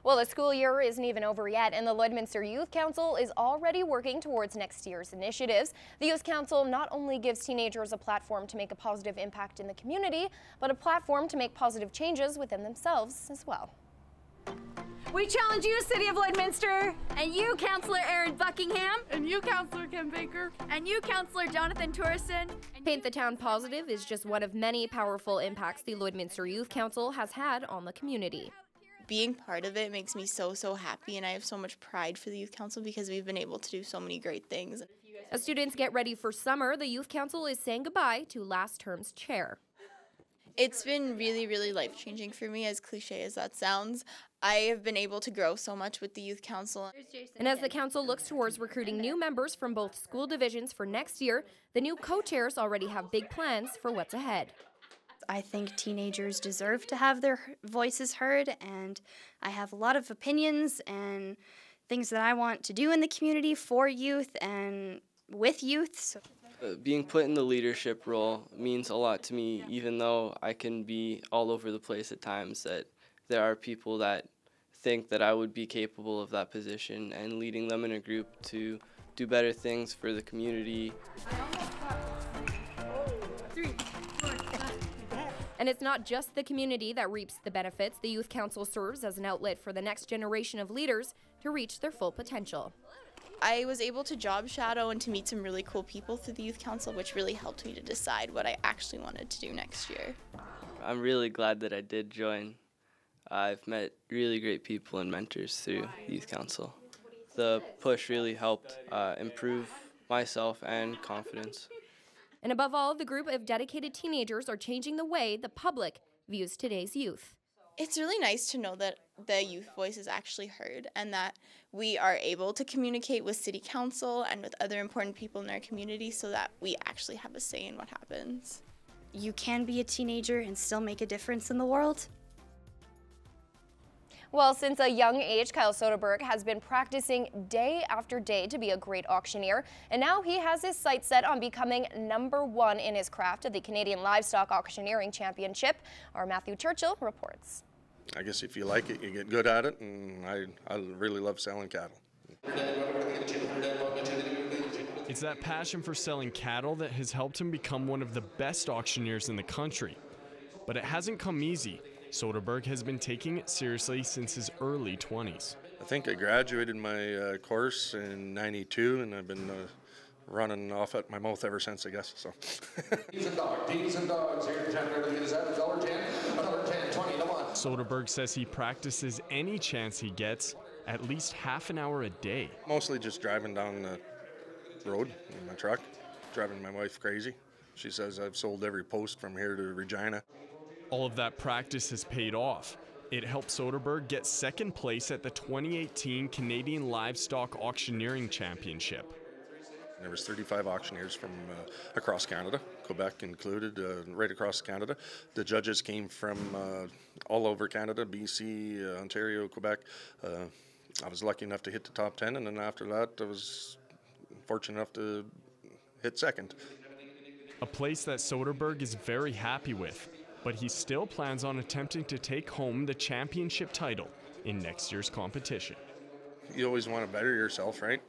Well, the school year isn't even over yet, and the Lloydminster Youth Council is already working towards next year's initiatives. The Youth Council not only gives teenagers a platform to make a positive impact in the community, but a platform to make positive changes within themselves as well. We challenge you, City of Lloydminster. And you, Councillor Erin Buckingham. And you, Councillor Kim Baker. And you, Councillor Jonathan Torreson. Paint the Town Positive is just one of many powerful impacts the Lloydminster Youth Council has had on the community. Being part of it makes me so happy, and I have so much pride for the Youth Council because we've been able to do so many great things. As students get ready for summer, the Youth Council is saying goodbye to last term's chair. It's been really life-changing for me, as cliche as that sounds. I have been able to grow so much with the Youth Council. And as the council looks towards recruiting new members from both school divisions for next year, the new co-chairs already have big plans for what's ahead. I think teenagers deserve to have their voices heard, and I have a lot of opinions and things that I want to do in the community for youth and with youth. So. Being put in the leadership role means a lot to me, even though I can be all over the place at times, that there are people that think that I would be capable of that position, and leading them in a group to do better things for the community. And it's not just the community that reaps the benefits. The Youth Council serves as an outlet for the next generation of leaders to reach their full potential. I was able to job shadow and to meet some really cool people through the Youth Council, which really helped me to decide what I actually wanted to do next year. I'm really glad that I did join. I've met really great people and mentors through the Youth Council. The push really helped improve myself and confidence. And above all, the group of dedicated teenagers are changing the way the public views today's youth. It's really nice to know that the youth voice is actually heard and that we are able to communicate with City Council and with other important people in our community so that we actually have a say in what happens. You can be a teenager and still make a difference in the world. Well, since a young age, Kyle Soderberg has been practicing day after day to be a great auctioneer, and now he has his sights set on becoming #1 in his craft at the Canadian Livestock Auctioneering Championship. Our Matthew Churchill reports. I guess if you like it, you get good at it, and I really love selling cattle. It's that passion for selling cattle that has helped him become one of the best auctioneers in the country. But it hasn't come easy. Soderberg has been taking it seriously since his early 20s. I think I graduated my course in '92, and I've been running off at my mouth ever since, I guess. So. Peas and dogs here in town. Is that $1.10? Another 10, 20, come on. Soderberg says he practices any chance he gets, at least half an hour a day. Mostly just driving down the road in my truck, driving my wife crazy. She says I've sold every post from here to Regina. All of that practice has paid off. It helped Soderberg get second place at the 2018 Canadian Livestock Auctioneering Championship. There was 35 auctioneers from across Canada, Quebec included, right across Canada. The judges came from all over Canada, BC, Ontario, Quebec. I was lucky enough to hit the top 10, and then after that I was fortunate enough to hit second. A place that Soderberg is very happy with, but he still plans on attempting to take home the championship title in next year's competition. You always want to better yourself, right?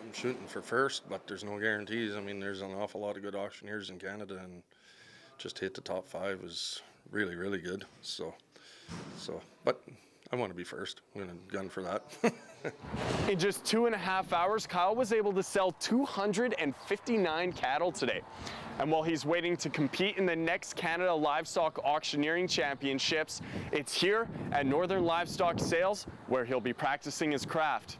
I'm shooting for first, but there's no guarantees. I mean, there's an awful lot of good auctioneers in Canada, and just to hit the top 5 was really good. But I want to be first. I'm going to gun for that. In just 2.5 hours, Kyle was able to sell 259 cattle today. And while he's waiting to compete in the next Canada Livestock Auctioneering Championships, it's here at Northern Livestock Sales where he'll be practicing his craft.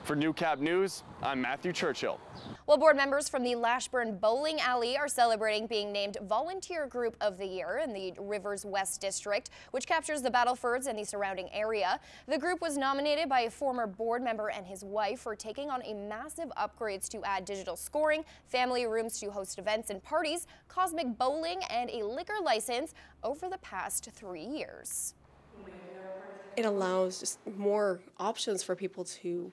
For Newcap News, I'm Matthew Churchill. Well, board members from the Lashburn Bowling Alley are celebrating being named Volunteer Group of the Year in the Rivers West District, which captures the Battlefords and the surrounding area. The group was nominated by a former board member and his wife for taking on a massive upgrades to add digital scoring, family rooms to host events and parties, cosmic bowling, and a liquor license over the past 3 years. It allows just more options for people to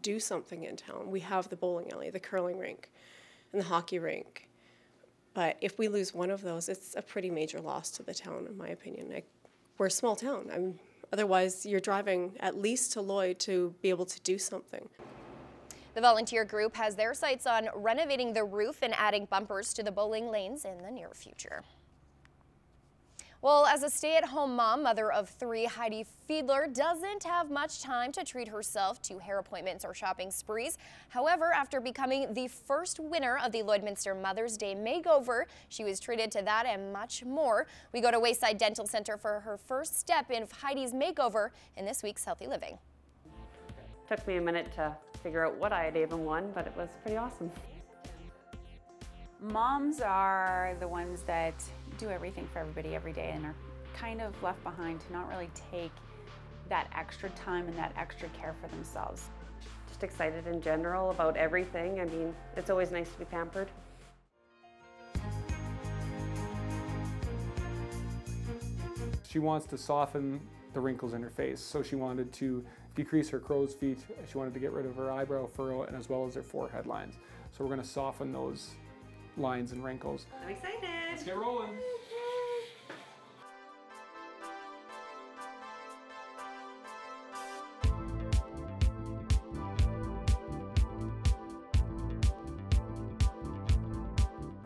do something in town. We have the bowling alley, the curling rink, and the hockey rink. But if we lose one of those, it's a pretty major loss to the town, in my opinion. We're a small town. I'm Otherwise, you're driving at least to Lloyd to be able to do something. The volunteer group has their sights on renovating the roof and adding bumpers to the bowling lanes in the near future. Well, as a stay-at-home mom, mother of 3, Heidi Fiedler doesn't have much time to treat herself to hair appointments or shopping sprees. However, after becoming the first winner of the Lloydminster Mother's Day Makeover, she was treated to that and much more. We go to Wayside Dental Center for her first step in Heidi's makeover in this week's Healthy Living. Took me a minute to figure out what I had even won, but it was pretty awesome. Moms are the ones that do everything for everybody every day and are kind of left behind to not really take that extra time and that extra care for themselves. Just excited in general about everything. I mean, it's always nice to be pampered. She wants to soften the wrinkles in her face, so she wanted to decrease her crow's feet. She wanted to get rid of her eyebrow furrow and as well as her forehead lines. So we're going to soften those lines and wrinkles. I'm excited. Let's get rolling.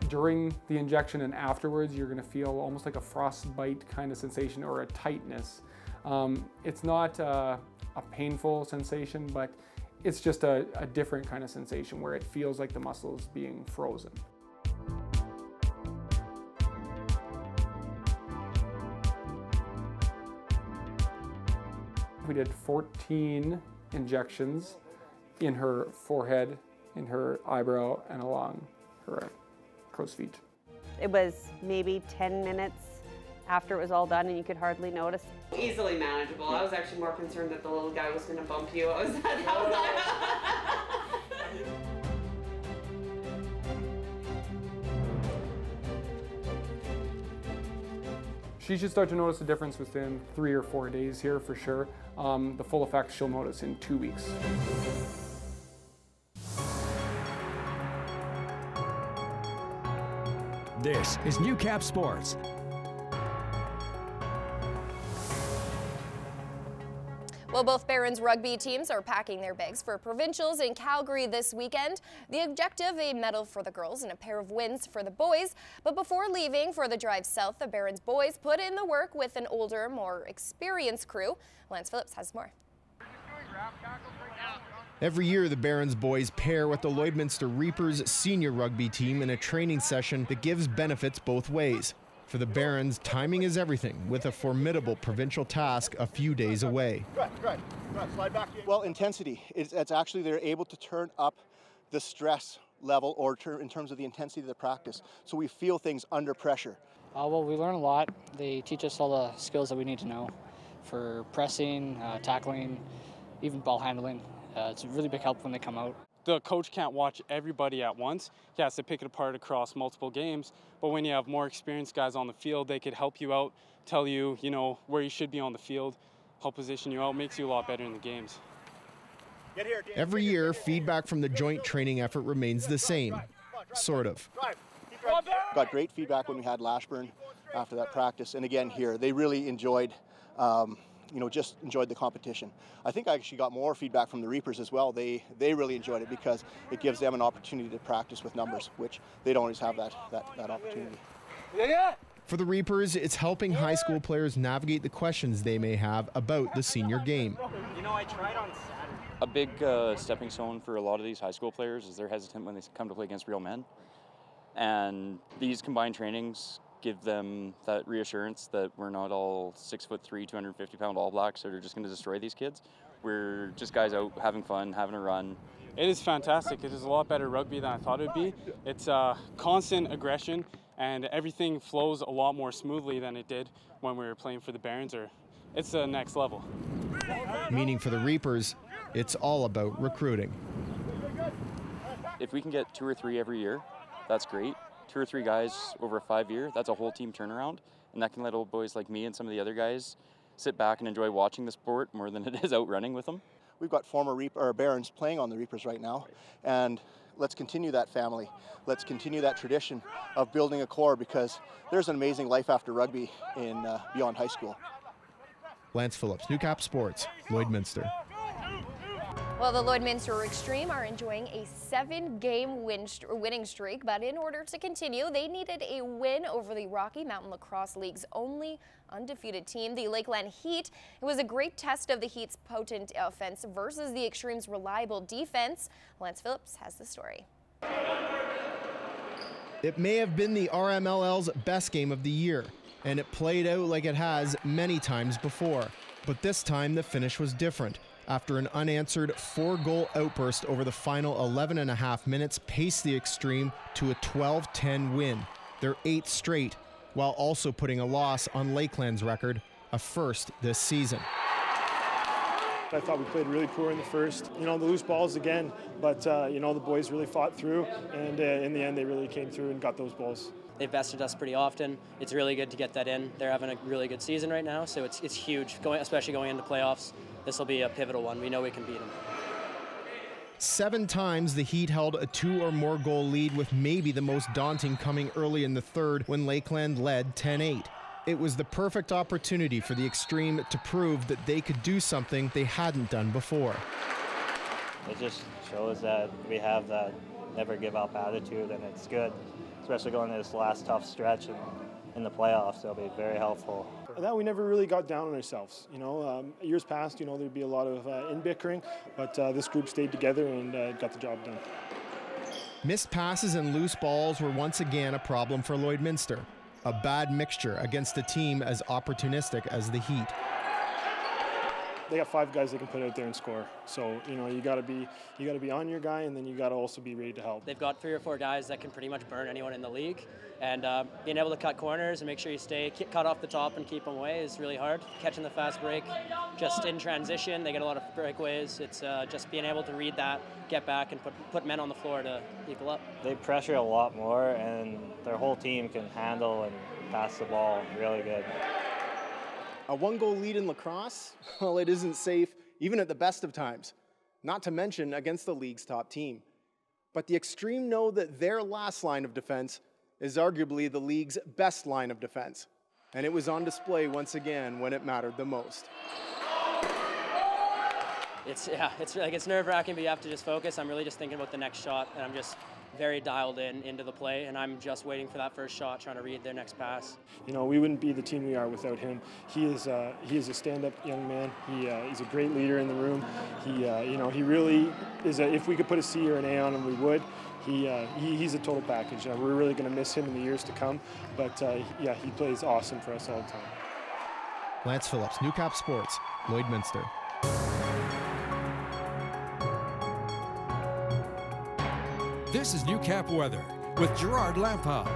During the injection and afterwards, you're going to feel almost like a frostbite kind of sensation or a tightness. It's not a painful sensation, but it's just a different kind of sensation where it feels like the muscle is being frozen. We did 14 injections in her forehead, in her eyebrow, and along her crow's feet. It was maybe 10 minutes after it was all done and you could hardly notice. Easily manageable. I was actually more concerned that the little guy was going to bump you. She should start to notice a difference within 3 or 4 days here for sure. The full effect she'll notice in 2 weeks. This is Newcap Sports. Well, both Barons rugby teams are packing their bags for provincials in Calgary this weekend. The objective, a medal for the girls and a pair of wins for the boys. But before leaving for the drive south, the Barons boys put in the work with an older, more experienced crew. Lance Phillips has more. Every year, the Barons boys pair with the Lloydminster Reapers senior rugby team in a training session that gives benefits both ways. For the Barons, timing is everything, with a formidable provincial task a few days away. Slide back. Well, intensity. It's actually they're able to turn up the stress level or in terms of the intensity of the practice, so we feel things under pressure. Well, we learn a lot. They teach us all the skills that we need to know for pressing, tackling, even ball handling. It's a really big help when they come out. The coach can't watch everybody at once. He has to pick it apart across multiple games. But when you have more experienced guys on the field, they could help you out, tell you, where you should be on the field, help position you out, makes you a lot better in the games. Every year, feedback from the joint training effort remains the same, sort of. Got great feedback when we had Lashburn after that practice, and again here, they really enjoyed just enjoyed the competition. I think I actually got more feedback from the Reapers as well. They really enjoyed it because it gives them an opportunity to practice with numbers, which they don't always have that opportunity. For the Reapers, it's helping high school players navigate the questions they may have about the senior game. I tried on Saturday. A big stepping stone for a lot of these high school players is they're hesitant when they come to play against real men. And these combined trainings give them that reassurance that we're not all 6'3", 250-pound All Blacks that are just going to destroy these kids. We're just guys out having fun, having a run. It is fantastic. It is a lot better rugby than I thought it would be. It's constant aggression, and everything flows a lot more smoothly than it did when we were playing for the Barons. It's the next level. Meaning for the Reapers, it's all about recruiting. If we can get 2 or 3 every year, that's great. 2 or 3 guys over a 5-year, that's a whole team turnaround, and that can let old boys like me and some of the other guys sit back and enjoy watching the sport more than it is out running with them. We've got former Barons playing on the Reapers right now, and let's continue that family. Let's continue that tradition of building a core, because there's an amazing life after rugby in beyond high school. Lance Phillips, Newcap Sports, Lloydminster. Well, the Lloydminster Extreme are enjoying a 7-game winning streak, but in order to continue, they needed a win over the Rocky Mountain Lacrosse League's only undefeated team, the Lakeland Heat. It was a great test of the Heat's potent offense versus the Extreme's reliable defense. Lance Phillips has the story. It may have been the RMLL's best game of the year, and it played out like it has many times before. But this time the finish was different. After an unanswered 4-goal outburst over the final 11.5 minutes paced the Extreme to a 12-10 win, their 8th straight, while also putting a loss on Lakeland's record, a first this season. I thought we played really poor in the first. The loose balls again, but the boys really fought through, and in the end they really came through and got those balls. They've bested us pretty often. It's really good to get that in. They're having a really good season right now, so it's huge, especially going into playoffs. This will be a pivotal one. We know we can beat them. 7 times the Heat held a 2 or more goal lead, with maybe the most daunting coming early in the third when Lakeland led 10-8. It was the perfect opportunity for the Extreme to prove that they could do something they hadn't done before. It just shows that we have that never give up attitude, and it's good, especially going into this last tough stretch in the playoffs. It'll be very helpful. That we never really got down on ourselves. Years past, there'd be a lot of in-bickering, but this group stayed together and got the job done. Missed passes and loose balls were once again a problem for Lloydminster. A bad mixture against a team as opportunistic as the Heat. They got 5 guys that can put out there and score. So you got to be on your guy, and then you got to also be ready to help. They've got 3 or 4 guys that can pretty much burn anyone in the league, and being able to cut corners and make sure you stay cut off the top and keep them away is really hard. Catching the fast break, just in transition, they get a lot of breakaways. It's just being able to read that, get back, and put men on the floor to equal up. They pressure a lot more, and their whole team can handle and pass the ball really good. A 1-goal lead in lacrosse? Well, it isn't safe, even at the best of times, not to mention against the league's top team. But the Extreme know that their last line of defense is arguably the league's best line of defense, and it was on display once again when it mattered the most. It's nerve-wracking, but you have to just focus. I'm really just thinking about the next shot, and I'm just very dialed into the play, and I'm just waiting for that first shot, trying to read their next pass. We wouldn't be the team we are without him. He is a stand-up young man. He's a great leader in the room. He really is. If we could put a C or an A on him, we would. He's a total package. We're really going to miss him in the years to come, but he plays awesome for us all the time. Lance Phillips, Newcap Sports, Lloydminster. This is Newcap weather with Gerard Lampau.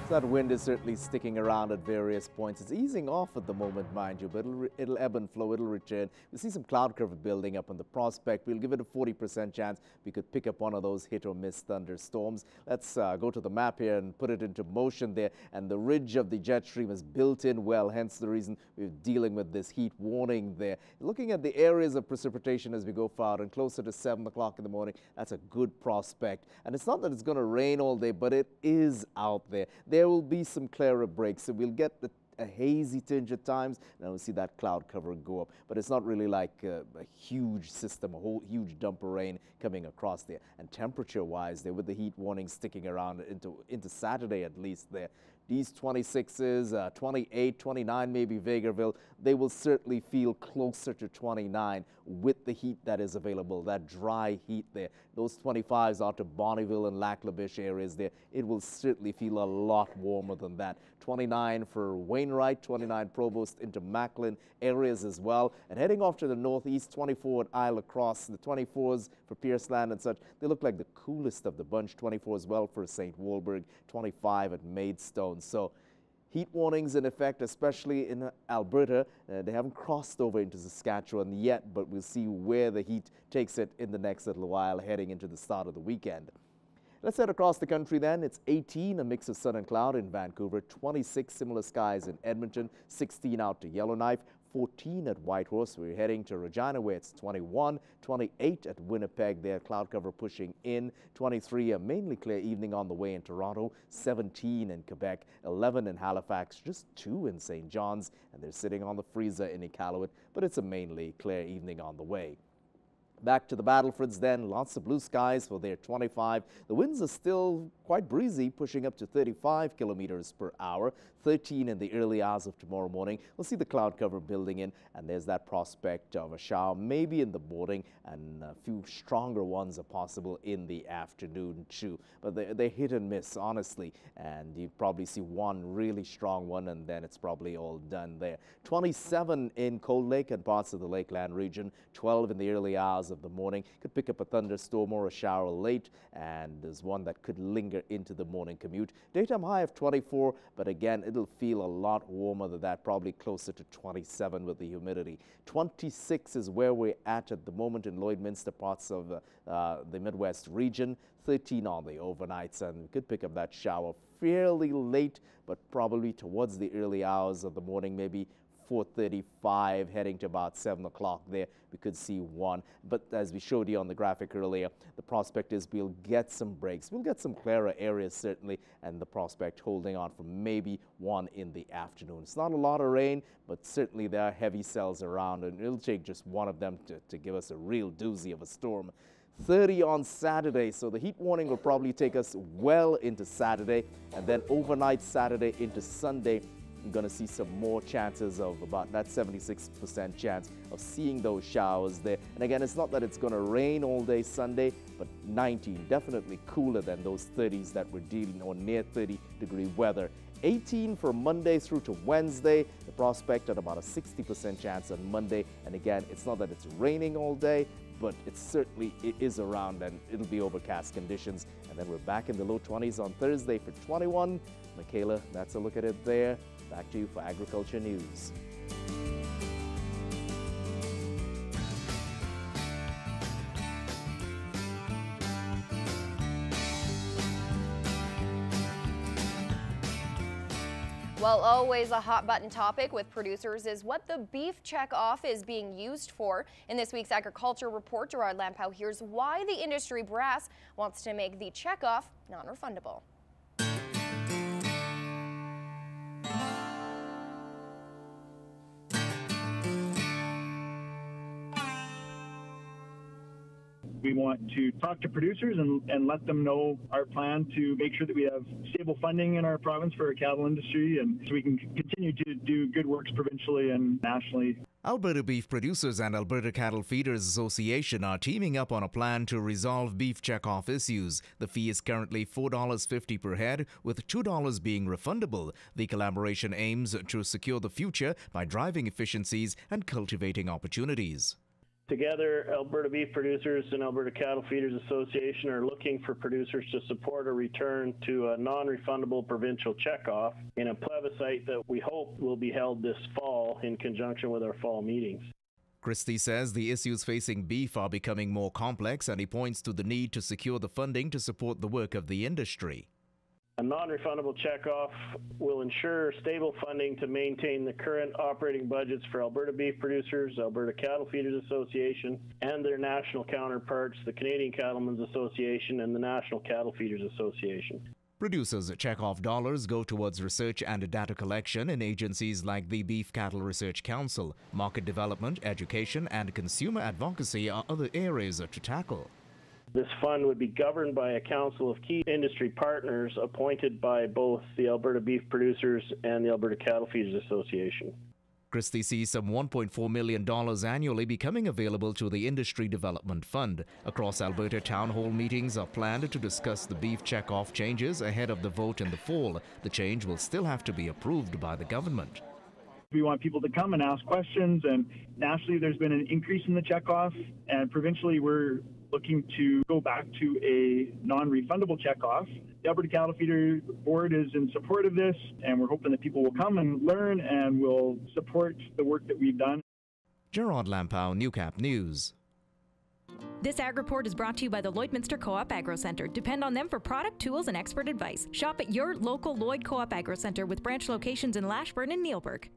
That wind is certainly sticking around at various points. It's easing off at the moment, mind you, but it'll ebb and flow, it'll return. We'll see some cloud cover building up on the prospect. We'll give it a 40% chance we could pick up one of those hit or miss thunderstorms. Let's go to the map here and put it into motion there. And the ridge of the jet stream is built in well, hence the reason we're dealing with this heat warning there. Looking at the areas of precipitation as we go forward and closer to 7 o'clock in the morning, that's a good prospect. And it's not that it's going to rain all day, but it is out there. There will be some clearer breaks, so we'll get a hazy tinge at times, and we'll see that cloud cover go up. But it's not really like a huge system, a whole huge dump of rain coming across there. And temperature-wise, there with the heat warning sticking around into Saturday at least there. These 26s, 28, 29 maybe Vegreville, they will certainly feel closer to 29 with the heat that is available, that dry heat there. Those 25s out to Bonneville and Lac La Biche areas there, it will certainly feel a lot warmer than that. 29 for Wainwright, 29 Provost into Macklin areas as well. And heading off to the northeast, 24 at Isle of Cross, the 24s for Pierceland and such, they look like the coolest of the bunch. 24 as well for St. Walburg, 25 at Maidstone. So heat warnings in effect, especially in Alberta. They haven't crossed over into Saskatchewan yet, but we'll see where the heat takes it in the next little while heading into the start of the weekend. Let's head across the country then. It's 18, a mix of sun and cloud in Vancouver, 26 similar skies in Edmonton, 16 out to Yellowknife, 14 at Whitehorse. We're heading to Regina where it's 21, 28 at Winnipeg there, cloud cover pushing in, 23 a mainly clear evening on the way in Toronto, 17 in Quebec, 11 in Halifax, just 2 in St. John's, and they're sitting on the freezer in Iqaluit, but it's a mainly clear evening on the way. Back to the Battlefords then, lots of blue skies for their 25. The winds are still quite breezy, pushing up to 35 kilometers per hour, 13 in the early hours of tomorrow morning. We'll see the cloud cover building in, and there's that prospect of a shower maybe in the morning, and a few stronger ones are possible in the afternoon too. But they're hit and miss, honestly, and you probably see one really strong one, and then it's probably all done there. 27 in Cold Lake and parts of the Lakeland region, 12 in the early hours of the morning. Could pick up a thunderstorm or a shower late, and there's one that could linger into the morning commute. Daytime high of 24, but again, it'll feel a lot warmer than that, probably closer to 27 with the humidity. 26 is where we're at the moment in Lloydminster, parts of the Midwest region. 13 on the overnights, and we could pick up that shower fairly late, but probably towards the early hours of the morning, maybe 4:35, heading to about 7 o'clock there, we could see one. But as we showed you on the graphic earlier, the prospect is we'll get some breaks. We'll get some clearer areas, certainly, and the prospect holding on for maybe one in the afternoon. It's not a lot of rain, but certainly there are heavy cells around, and it'll take just one of them to give us a real doozy of a storm. 30 on Saturday, so the heat warning will probably take us well into Saturday, and then overnight Saturday into Sunday, I'm going to see some more chances of about that 76% chance of seeing those showers there. And again, it's not that it's going to rain all day Sunday, but 19, definitely cooler than those 30s that we're dealing, or near 30-degree weather. 18 for Monday through to Wednesday, the prospect at about a 60% chance on Monday. And again, it's not that it's raining all day, but it is around, and it'll be overcast conditions. And then we're back in the low 20s on Thursday for 21. Michaela, that's a look at it there. Back to you for Agriculture News. Well, always a hot button topic with producers is what the beef checkoff is being used for. In this week's Agriculture Report, Gerard Lampow hears why the industry brass wants to make the checkoff non-refundable. We want to talk to producers and let them know our plan to make sure that we have stable funding in our province for our cattle industry, and so we can continue to do good works provincially and nationally. Alberta Beef Producers and Alberta Cattle Feeders Association are teaming up on a plan to resolve beef checkoff issues. The fee is currently $4.50 per head, with $2 being refundable. The collaboration aims to secure the future by driving efficiencies and cultivating opportunities. Together, Alberta Beef Producers and Alberta Cattle Feeders Association are looking for producers to support a return to a non-refundable provincial checkoff in a plebiscite that we hope will be held this fall in conjunction with our fall meetings. Christie says the issues facing beef are becoming more complex, and he points to the need to secure the funding to support the work of the industry. A non-refundable checkoff will ensure stable funding to maintain the current operating budgets for Alberta Beef Producers, Alberta Cattle Feeders Association, and their national counterparts, the Canadian Cattlemen's Association and the National Cattle Feeders Association. Producers' checkoff dollars go towards research and data collection in agencies like the Beef Cattle Research Council. Market development, education, and consumer advocacy are other areas to tackle. This fund would be governed by a council of key industry partners appointed by both the Alberta Beef Producers and the Alberta Cattle Feeders Association. Christie sees some $1.4 million annually becoming available to the Industry Development Fund. Across Alberta, town hall meetings are planned to discuss the beef checkoff changes ahead of the vote in the fall. The change will still have to be approved by the government. We want people to come and ask questions, and nationally there's been an increase in the checkoff, and provincially we're looking to go back to a non-refundable checkoff. The Alberta Cattle Feeder Board is in support of this, and we're hoping that people will come and learn and will support the work that we've done. Gerard Lampow, Newcap News. This Ag Report is brought to you by the Lloydminster Co-op Agro Centre. Depend on them for product, tools, and expert advice. Shop at your local Lloyd Co-op Agro Centre with branch locations in Lashburn and Neilburg.